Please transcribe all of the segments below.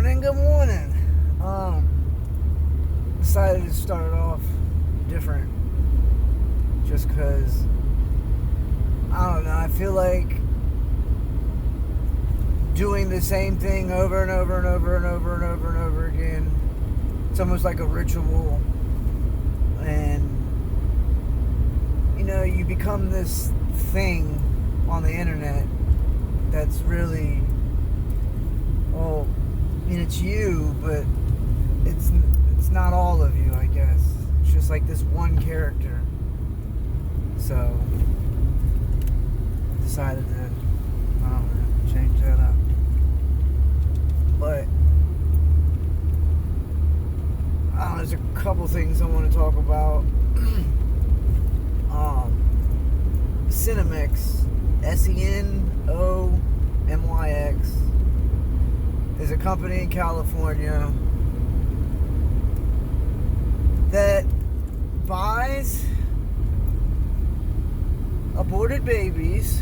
Good morning. Decided to start off different just because, I don't know, I feel like doing the same thing over and over and over and over and over and over again. It's almost like a ritual, and you become this thing on the internet that's really, well, I mean, it's you, but it's not all of you, I guess. It's just like this one character. So I decided to, I don't know, change that up. But I don't know, there's a couple things I want to talk about. Senomyx, Senomyx, is a company in California that buys aborted babies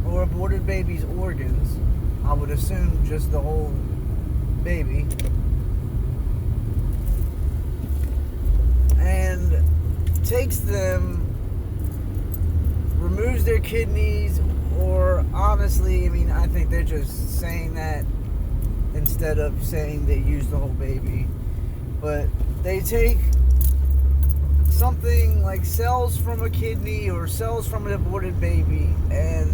or aborted babies' organs. I would assume just the whole baby. And takes them, removes their kidneys, or honestly, I mean, I think they're just saying that instead of saying they use the whole baby. But they take something like cells from a kidney or cells from an aborted baby and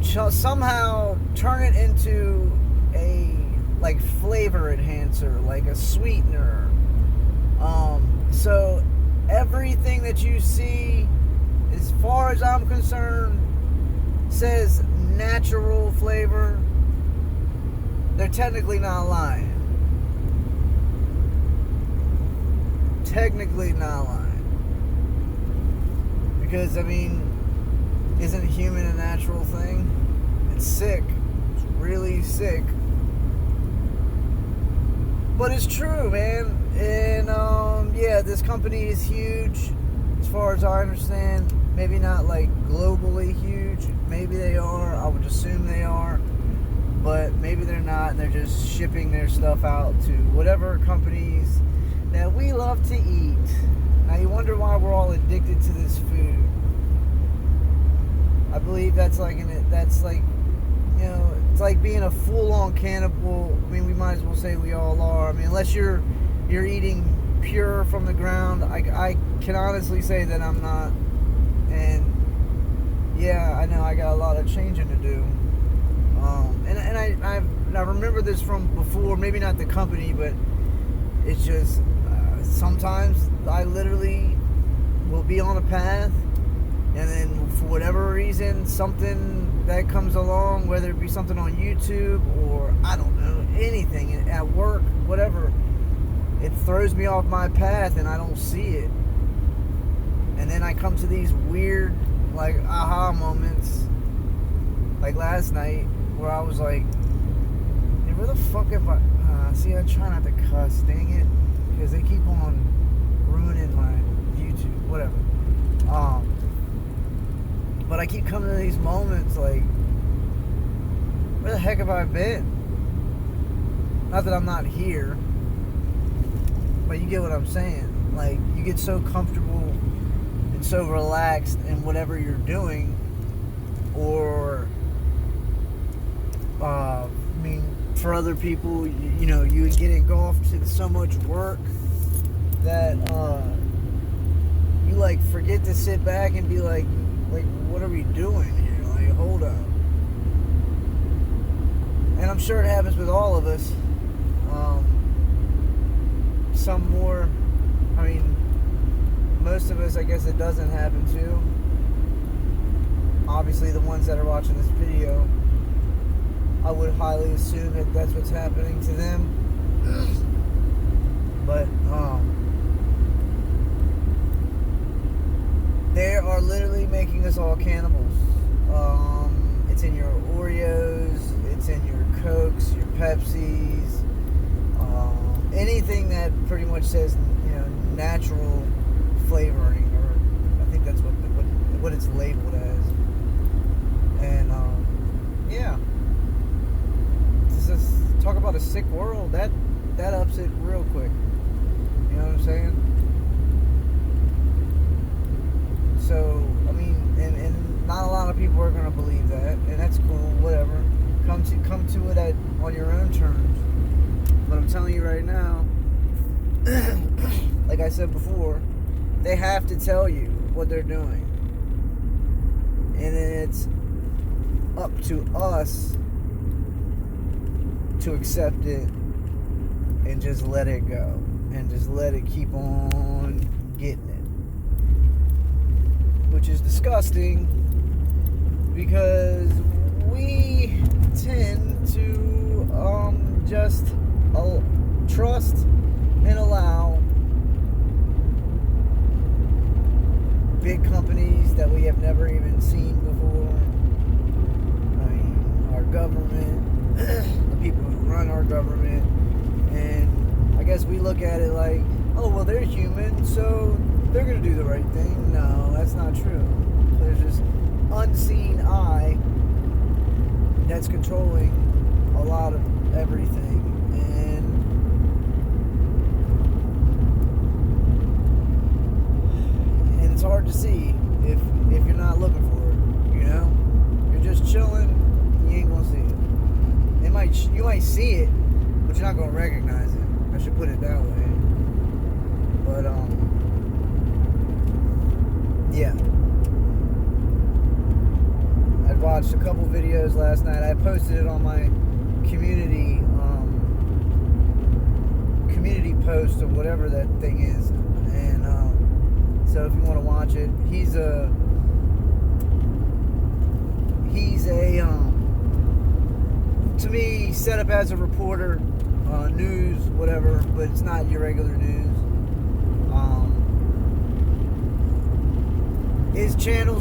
somehow turn it into a like flavor enhancer, like a sweetener. So everything that you see, as far as I'm concerned, says natural flavor. They're technically not lying. Technically not lying. Because, I mean, isn't human a natural thing? It's sick. It's really sick. But it's true, man. And, yeah, this company is huge, as far as I understand. Maybe not, like, globally huge. Maybe they are. I would assume they are. But maybe they're not, and they're just shipping their stuff out to whatever companies that we love to eat. Now, you wonder why we're all addicted to this food. I believe it's like, it's like being a full-on cannibal. I mean, we might as well say we all are. I mean, unless you're eating pure from the ground, I can honestly say that I'm not. And yeah, I know I got a lot of changing to do. And I remember this from before, maybe not the company, but it's just sometimes I literally will be on a path, and then for whatever reason, something that comes along, whether it be something on YouTube or I don't know, anything at work, whatever, it throws me off my path and I don't see it. And then I come to these weird, like, aha moments, like last night, where I was like, hey, where the fuck have I... see, I try not to cuss, dang it, because they keep on ruining my YouTube, whatever. But I keep coming to these moments like, where the heck have I been? Not that I'm not here, but you get what I'm saying. Like, you get so comfortable and so relaxed in whatever you're doing, or I mean, for other people, you get engulfed in so much work that you like forget to sit back and be like, what are we doing here? Like, hold up. And I'm sure it happens with all of us. Some more. I mean, most of us, I guess it doesn't happen to. Obviously, the ones that are watching this video, I would highly assume that that's what's happening to them. But they are literally making us all cannibals. It's in your Oreos, it's in your Cokes, your Pepsis, anything that pretty much says natural flavoring, or I think that's what it's labeled as. And yeah. Talk about about a sick world, that ups it real quick. You know what I'm saying? So, I mean, and not a lot of people are going to believe that, and that's cool, whatever. Come to it on your own terms. But I'm telling you right now, like I said before, they have to tell you what they're doing. And then it's up to us to accept it and just let it go. And just let it keep on getting it. Which is disgusting because we tend to just trust and allow big companies that we have never even seen before. I mean, our government, the people who run our government, and I guess we look at it like, oh, well, they're human, so they're going to do the right thing. No, that's not true. There's this unseen eye that's controlling a lot of everything. And it's hard to see if you're not looking for it, you know? You're just chilling, you ain't going to see it. You might see it, but you're not going to recognize it. I should put it that way. But, yeah. I watched a couple videos last night. I posted it on my community post or whatever that thing is. And so if you want to watch it, he's a to me set up as a reporter, news, whatever, but it's not your regular news. His channel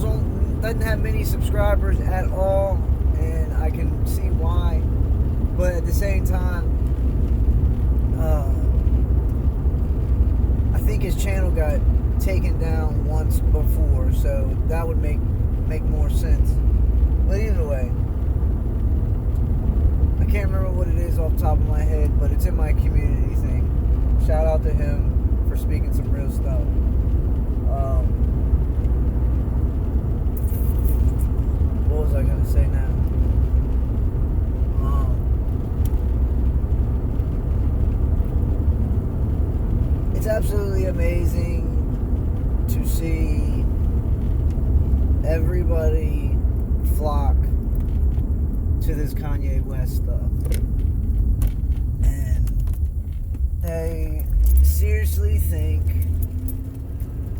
doesn't have many subscribers at all, and I can see why. But at the same time, I think his channel got taken down once before, so that would make more sense. But either way, I can't remember what it is off the top of my head, but it's in my community thing. Shout out to him for speaking some real stuff. What was I going to say now? It's absolutely amazing to see everybody flock to this Kanye West stuff. And they seriously think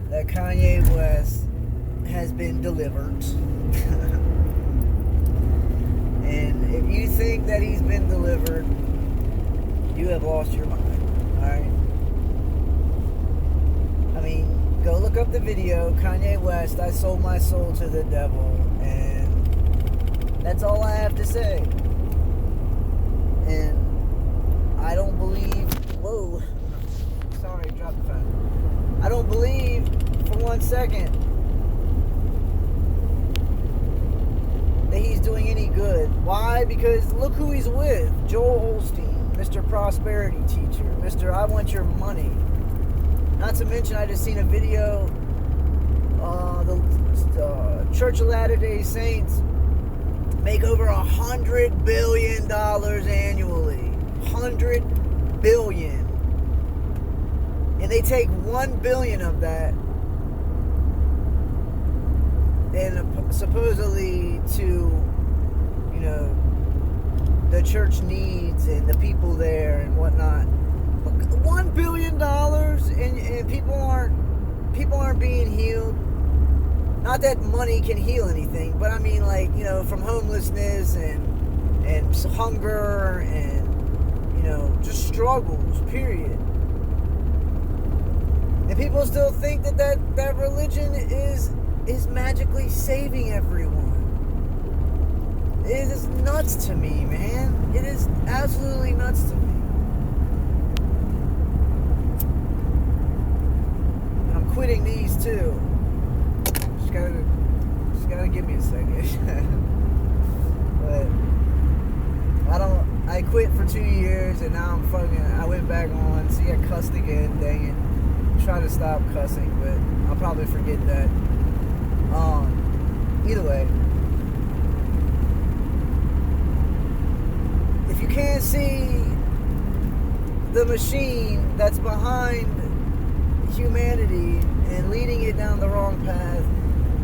that Kanye West has been delivered. And if you think that he's been delivered, you have lost your mind. Alright? I mean, go look up the video, Kanye West, I sold my soul to the devil, and that's all I have to say. And I don't believe, whoa, sorry, dropped the phone. I don't believe for 1 second that he's doing any good. Why? Because look who he's with. Joel Osteen, Mr. Prosperity Teacher, Mr. I want your money. Not to mention, I just seen a video, the Church of Latter-day Saints make over $100 billion annually. $100 billion. And they take $1 billion of that and supposedly to, you know, the church needs and the people there and whatnot. $1 billion and people aren't being healed. Not that money can heal anything, but I mean, like, you know, from homelessness and hunger and, you know, just struggles, period. And people still think that religion is magically saving everyone. It is nuts to me, man. It is absolutely nuts to me. I'm quitting these too. Just gotta give me a second. But I don't I quit for 2 years, and now I went back on. See, I cussed again. Dang it. Try to stop cussing, but I'll probably forget that. Either way, if you can't see the machine that's behind humanity and leading it down the wrong path,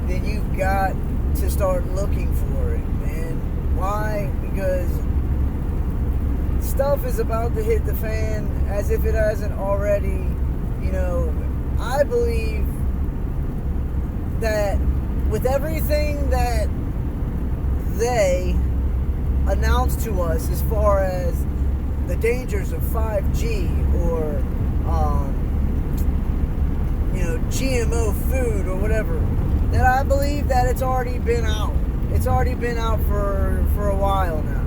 then you've got to start looking for it. And why? Because stuff is about to hit the fan as if it hasn't already. You know, I believe that with everything that they announced to us as far as the dangers of 5G or GMO food or whatever, that I believe that it's already been out. It's already been out for a while now.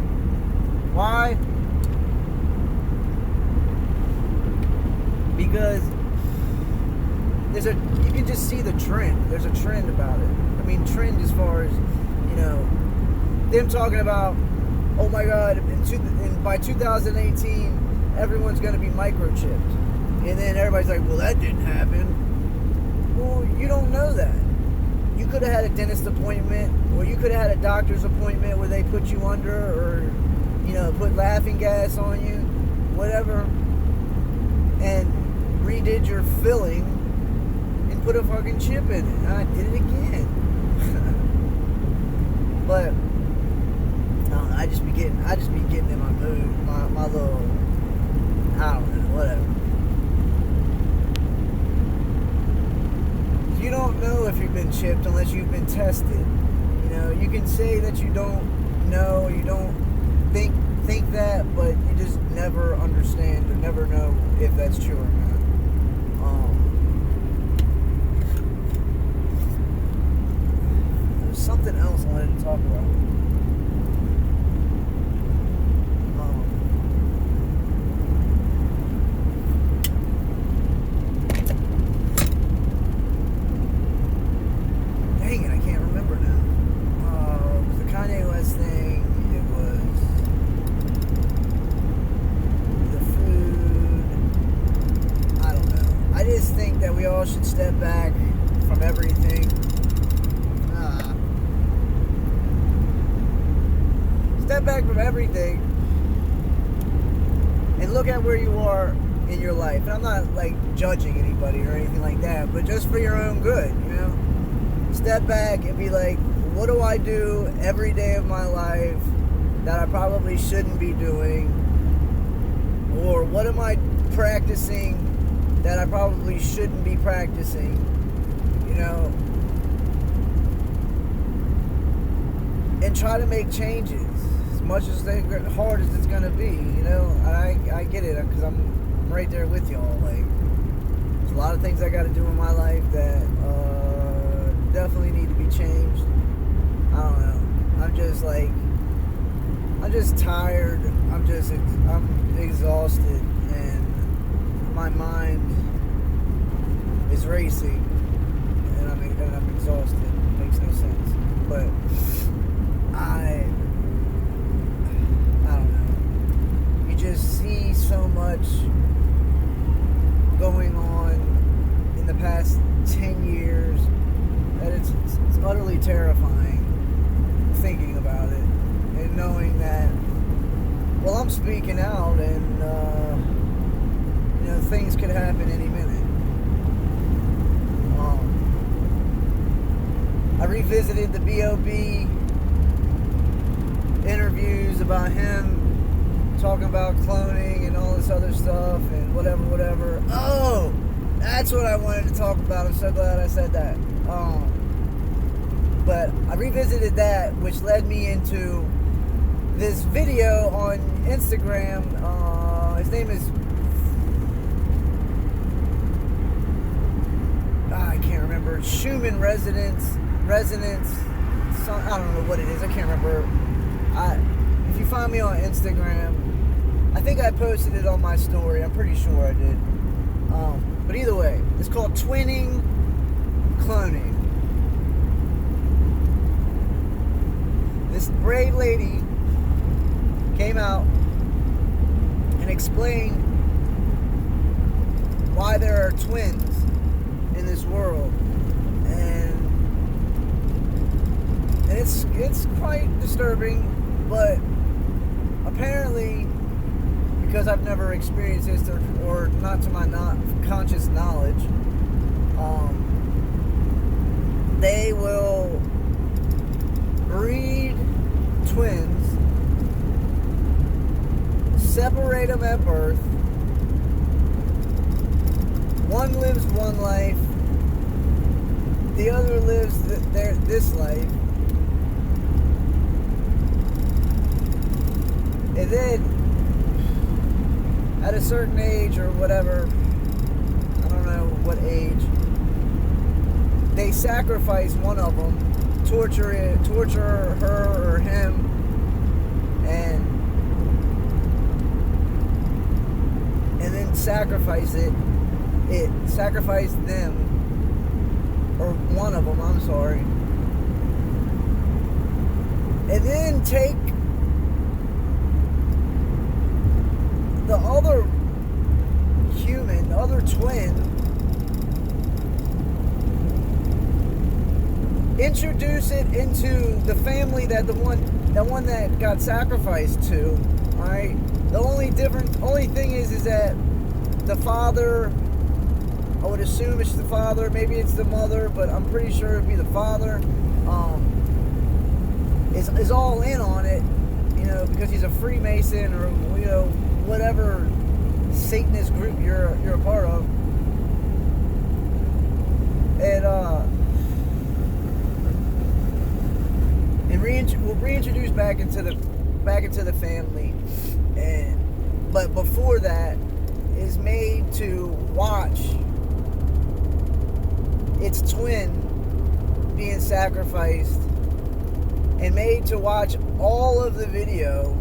Why? Because you can just see the trend. There's a trend about it. I mean, trend as far as, them talking about, oh my God, by 2018, everyone's going to be microchipped. And then everybody's like, well, that didn't happen. Well, you don't know that. You could have had a dentist appointment, or you could have had a doctor's appointment where they put you under, or, put laughing gas on you, whatever, and redid your filling and put a fucking chip in it. And I did it again. But I just be getting in my mood, my little, I don't know, whatever. You don't know if you've been chipped unless you've been tested. You can say that you don't know, you don't think that, but you just never understand or never know if that's true or not. There's something else I wanted to talk about. Should step back from everything. Step back from everything and look at where you are in your life. And I'm not like judging anybody or anything like that, but just for your own good, Step back and be like, what do I do every day of my life that I probably shouldn't be doing? Or what am I practicing that I probably shouldn't be practicing, and try to make changes as much as hard as it's gonna be, I get it, because I'm right there with y'all. Like, there's a lot of things I got to do in my life that definitely need to be changed. I don't know. I'm just tired. I'm exhausted. My mind is racing, and I'm exhausted. It makes no sense. But I don't know. You just see so much going on in the past 10 years that it's utterly terrifying thinking about it and knowing that, well, I'm speaking out and things could happen any minute. I revisited the B.O.B. interviews about him talking about cloning and all this other stuff and whatever. Oh, that's what I wanted to talk about. I'm so glad I said that. But I revisited that, which led me into this video on Instagram. His name is, I can't remember, Schumann Resonance, I don't know what it is, I can't remember. If you find me on Instagram, I think I posted it on my story, I'm pretty sure I did. But either way, it's called Twinning Cloning. This brave lady came out explain why there are twins in this world, and it's quite disturbing. But apparently, because I've never experienced this, or not to my conscious knowledge, they will breed twins, separate them at birth. One lives one life, the other lives this life, and then at a certain age or whatever, I don't know what age, they sacrifice one of them, torture her or him, and then sacrifice them, or one of them, I'm sorry, and then take the other human, the other twin, introduce it into the family that the one that got sacrificed to. All right. The only thing is that the father, I would assume it's the father, maybe it's the mother, but I'm pretty sure it'd be the father. Is all in on it, because he's a Freemason, or whatever Satanist group you're a part of, and we'll reintroduce back into the family, but before that is made to watch its twin being sacrificed, and made to watch all of the video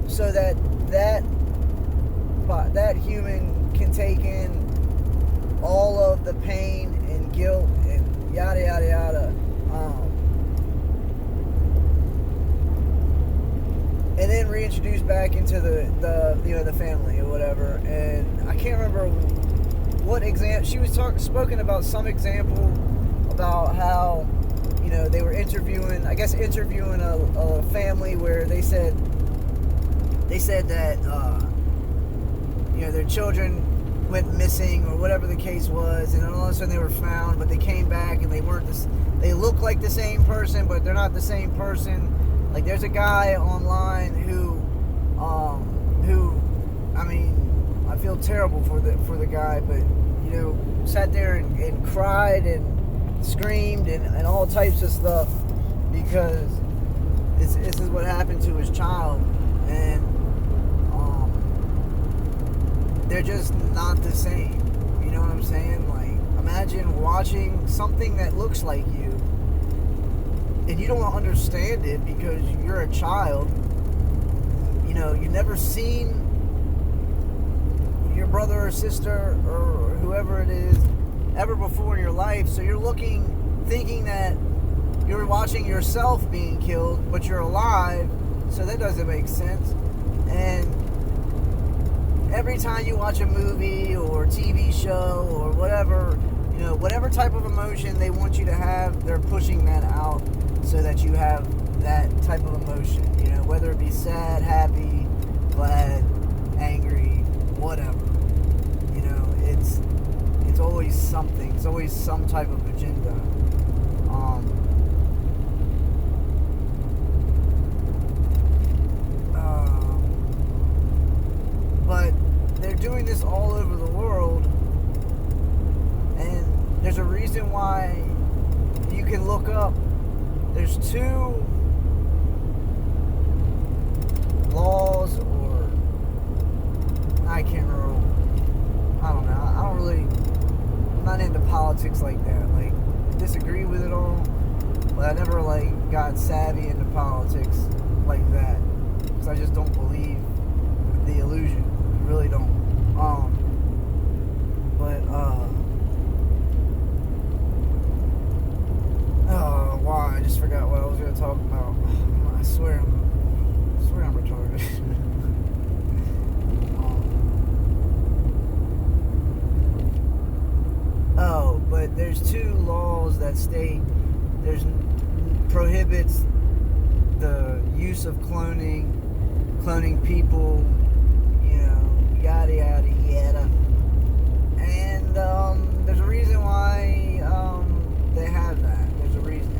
so that human can take in all of the pain and guilt and yada yada yada, and then reintroduce back into the family or whatever. And I can't remember what example she was spoken about. Some example about how they were interviewing a family where they said that their children went missing or whatever the case was, and then all of a sudden they were found, but they came back and they weren't they look like the same person, but they're not the same person. Like, there's a guy online who I mean, I feel terrible for the guy, but sat there and cried and screamed and all types of stuff, because this is what happened to his child, and they're just not the same. You know what I'm saying? Like, imagine watching something that looks like you, and you don't understand it because you're a child. You've never seen your brother or sister or whoever it is ever before in your life, so you're thinking that you're watching yourself being killed, but you're alive, so that doesn't make sense. And every time you watch a movie or TV show or whatever, whatever type of emotion they want you to have, they're pushing that out so that you have that type of emotion, whether it be sad, happy, glad, angry, whatever. It's always something. It's always some type of agenda. But they're doing this all over the world, and there's a reason why. You can look up. There's two laws, or I can't remember. I don't know. I'm not into politics like that. Like, disagree with it all, but I never got savvy into politics like that, because I just don't believe the illusion. I really don't. Why? I just forgot what I was going to talk about. I swear I'm retarded. state. There's prohibits the use of cloning people, yada yada yada. And there's a reason why they have that. There's a reason.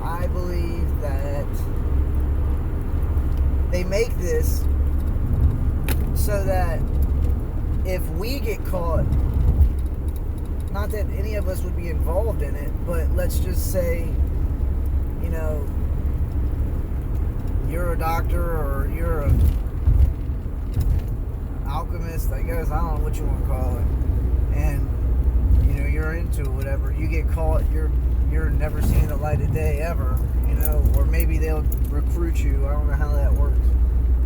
I believe that they make this so that if we get caught, not that any of us would be involved in it, but let's just say, you're a doctor or you're a alchemist, I guess, I don't know what you want to call it, and you're into whatever, you get caught, you're never seeing the light of day ever, or maybe they'll recruit you. I don't know how that works,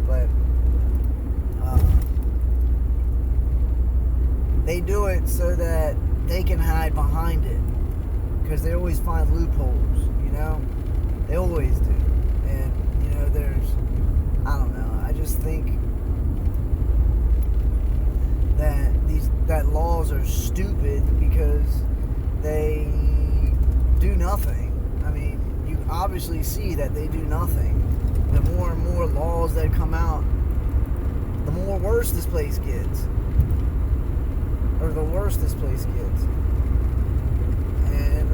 but they do it so that they can hide behind it, because they always find loopholes, they always do. And there's, I don't know, I just think that laws are stupid because they do nothing. I mean, you obviously see that they do nothing. The more and more laws that come out, the more worse this place gets. Or the worse this place gets. And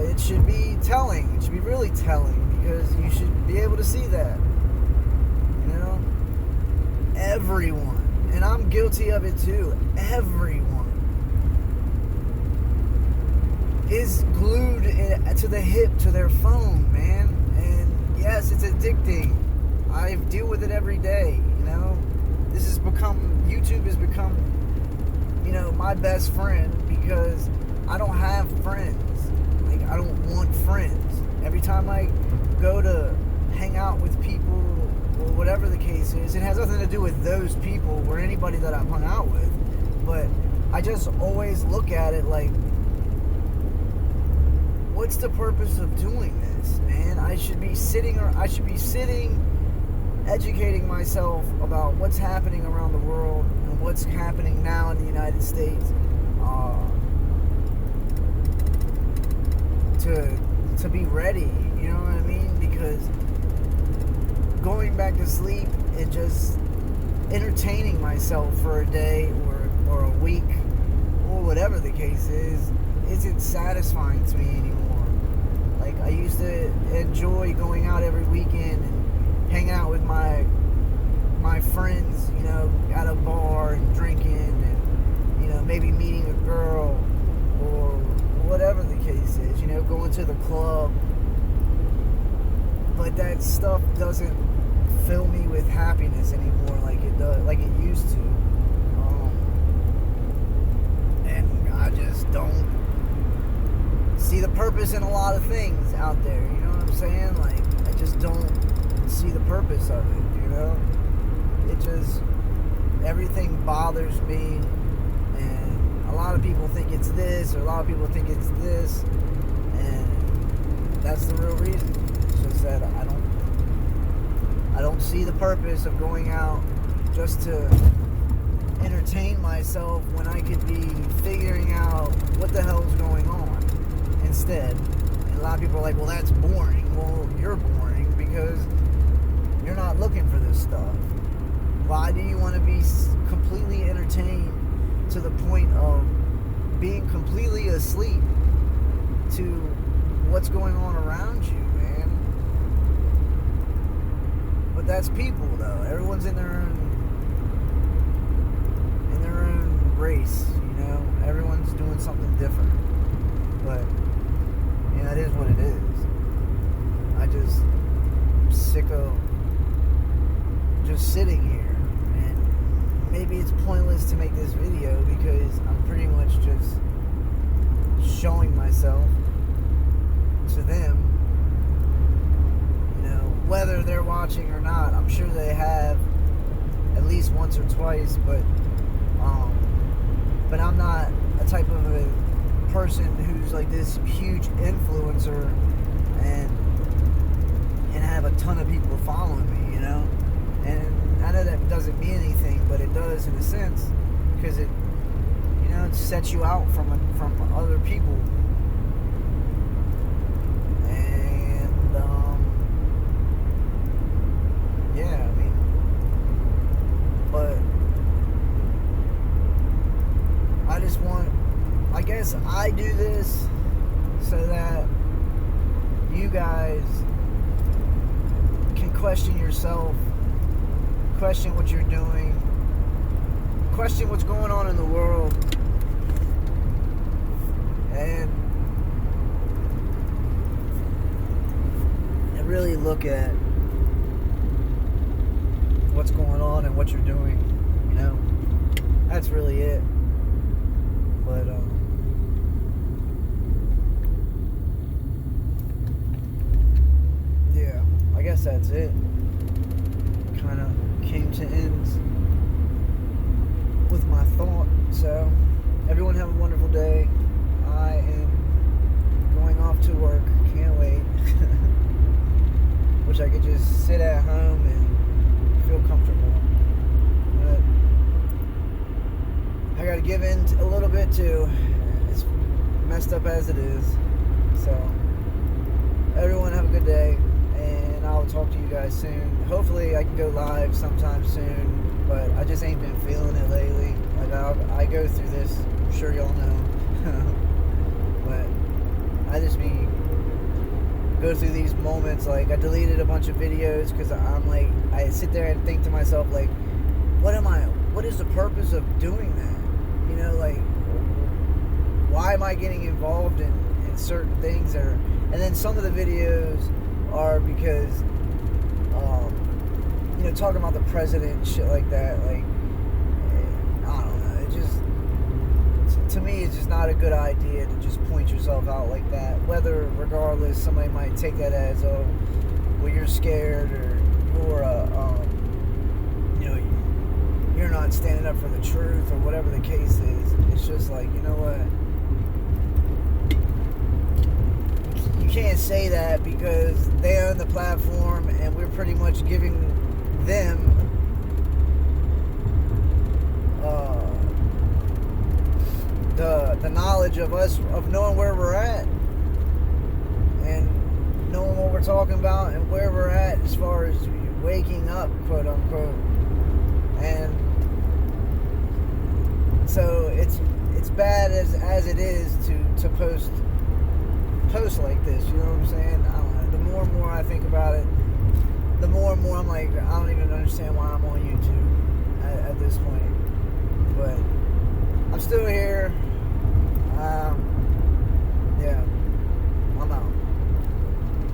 it should be telling. It should be really telling, because you should be able to see that. Everyone. And I'm guilty of it too. Everyone is glued to the hip to their phone, man. And yes, it's addicting. I deal with it every day, YouTube has become, my best friend, because I don't have friends. Like, I don't want friends. Every time I go to hang out with people, or whatever the case is, it has nothing to do with those people or anybody that I've hung out with, but I just always look at it like, what's the purpose of doing this, man? I should be sitting, educating myself about what's happening around the world and what's happening now in the United States, to be ready, you know what I mean? Because going back to sleep and just entertaining myself for a day or a week or whatever the case is, isn't satisfying to me anymore. Like, I used to enjoy going out every weekend and hanging out with my friends, at a bar and drinking and, maybe meeting a girl or whatever the case is, going to the club. But that stuff doesn't fill me with happiness anymore like it used to. And I just don't see the purpose in a lot of things out there, you know what I'm saying? Like, I just don't see the purpose of it, It just, everything bothers me, and a lot of people think it's this, or a lot of people think it's this, and that's the real reason. It's just that I don't see the purpose of going out just to entertain myself when I could be figuring out what the hell's going on instead. And a lot of people are like, well, that's boring. Well, you're boring because you're not looking for this stuff. Why do you want to be completely entertained to the point of being completely asleep to what's going on around you, man? But that's people, though. Everyone's in their own race, Everyone's doing something different. But it is what it is. I'm sick of just sitting here, and maybe it's pointless to make this video because I'm pretty much just showing myself to them, whether they're watching or not. I'm sure they have at least once or twice, but I'm not a type of a person who's like this huge influencer and have a ton of people following me, And I know that doesn't mean anything, but it does in a sense, because it sets you out from other people, guess I do this so that you guys can question yourself, question what you're doing, question what's going on in the world, and really look at what's going on and what you're doing. You know, that's really it. But yeah, I guess that's it. Kind of came to ends with my thought. So everyone have a wonderful day. I am going off to work. Can't wait. Wish I could just sit at home and feel comfortable. But I gotta give in a little bit too. It's messed up as it is. So everyone have a good day, and I'll talk to you guys soon. Hopefully I can go live sometime soon, but I just ain't been feeling it lately. Like I go through this, I'm sure y'all know. But I just go through these moments. Like, I deleted a bunch of videos because I'm like, I sit there and think to myself, like, what is the purpose of doing that? You know, like, why am I getting involved in certain things? And then some of the videos are because, you know, talking about the president and shit like that. Like, I don't know, it just, to me, it's just not a good idea to just point yourself out like that. Whether, regardless, somebody might take that as, oh, well, you're scared, or you're, you know, you're not standing up for the truth, or whatever the case is. It's just like, you know what? You can't say that because they own the platform, and we're pretty much giving them the knowledge of us, of knowing where we're at and knowing what we're talking about and where we're at as far as waking up, quote unquote. And so it's bad as it is to post like this, you know what I'm saying? I don't know. The more and more I think about it, the more and more I'm like, I don't even understand why I'm on YouTube at this point. But I'm still here.